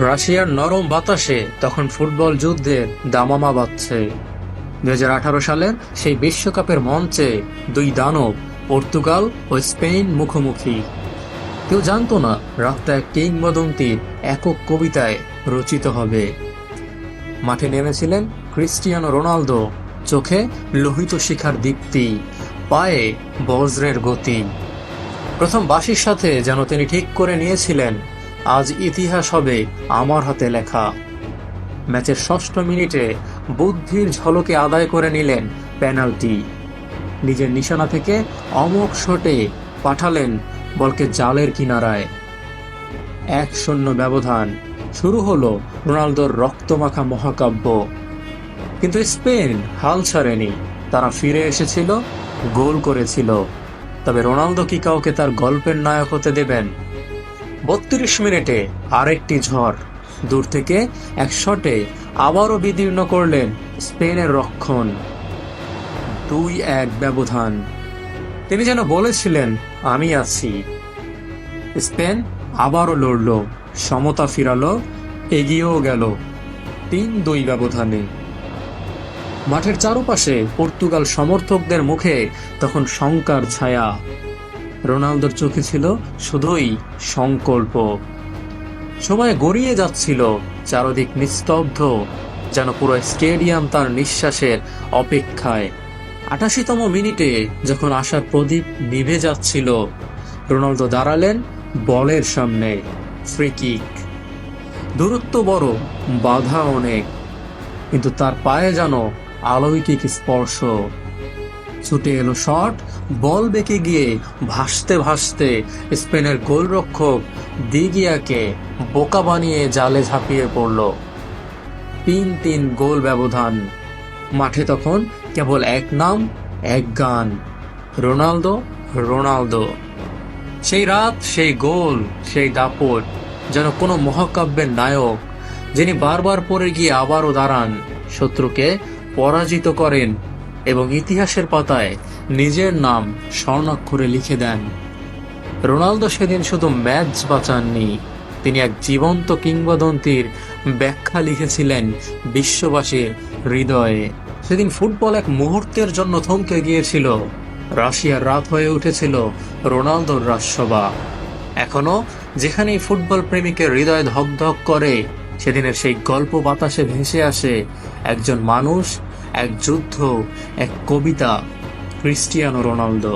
রাশিয়ার নরম বাতাসে তখন ফুটবল যুদ্ধের দামামা বাজছে। 2018 সালের সেই বিশ্বকাপের মঞ্চে দুই দানব পর্তুগাল ও স্পেন মুখোমুখি। কেউ জানতো না রাতটা এক কিংবদন্তির একক কবিতায় রচিত হবে। মাঠে নেমেছিলেন ক্রিস্টিয়ানো রোনালদো, চোখে লোহিত শিখার দীপ্তি, পায়ে বজ্রের গতি। প্রথম বাঁশির সাথে যেন তিনি ঠিক করে নিয়েছিলেন, আজ ইতিহাস হবে আমার হাতে লেখা। ম্যাচের ষষ্ঠ মিনিটে বুদ্ধির ঝলকে আদায় করে নিলেন পেনাল্টি। নিজের নিশানা থেকে অমোঘ শটে পাঠালেন বলকে জালের কিনারায়। 1-0 ব্যবধান। শুরু হলো রোনালদোর রক্তমাখা মহাকাব্য। কিন্তু স্পেন হাল ছাড়েনি। তারা ফিরে এসেছিল, গোল করেছিল। তবে রোনালদো কি কাউকে তার গল্পের নায়ক হতে দেবেন? 32 মিনিটে আরেকটি ঝড়। দূর থেকে এক শটে আবারও বিদীর্ণ করলেন স্পেনের রক্ষণ। 2-1 ব্যবধান। তিনি যেন বলেছিলেন, আমি আছি। স্পেন আবারও লড়ল, সমতা ফিরালো, এগিয়েও গেল 3-2 ব্যবধানে। মাঠের চারপাশে পর্তুগাল সমর্থকদের মুখে তখন শঙ্কার ছায়া। রোনালদোর চোখে ছিল শুধুই সংকল্প। সময় গড়িয়ে যাচ্ছিল, চারদিক নিস্তব্ধ, যেন পুরো স্টেডিয়াম তার নিঃশ্বাসের অপেক্ষায়। 88তম মিনিটে যখন আশার প্রদীপ নিভে যাচ্ছিল, রোনালদো দাঁড়ালেন বলের সামনে। Free kick. দূরত্ব বড়, বাধা অনেক, কিন্তু তার পায়ে যেন অলৌকিক স্পর্শ। ছুটে এলো শট, বল বেঁকে গিয়ে ভাসতে ভাসতে স্পেনের গোলরক্ষক দিগিয়াকে বোকা বানিয়ে জালে ঝাঁপিয়ে পড়ল। 3-3 গোল ব্যবধান। মাঠে তখন কেবল এক নাম, এক গান, রোনালদো, রোনালদো। সেই রাত, সেই গোল, সেই দাপট, যেন কোনো মহাকাব্যের নায়ক, যিনি বারবার পড়ে গিয়ে আবারও দাঁড়ান, শত্রুকে পরাজিত করেন এবং ইতিহাসের পাতায় নিজের নাম স্বর্ণাক্ষরে লিখে দেন। রোনালদো সেদিন শুধু ম্যাচ বাঁচাননি, তিনি এক জীবন্ত কিংবদন্তির ব্যাখ্যা লিখেছিলেন বিশ্ববাসীর হৃদয়ে। সেদিন ফুটবল এক মুহূর্তের জন্য থমকে গিয়েছিল। রাশিয়ার রাত হয়ে উঠেছিল রোনালদোর রাজসভা। এখনো যেখানেই ফুটবল প্রেমিকের হৃদয় ধকধক করে, সেদিনের সেই গল্প বাতাসে ভেসে আসে একজন মানুষ, এক যুদ্ধ, এক কবিতা, ক্রিস্টিয়ানো রোনালদো।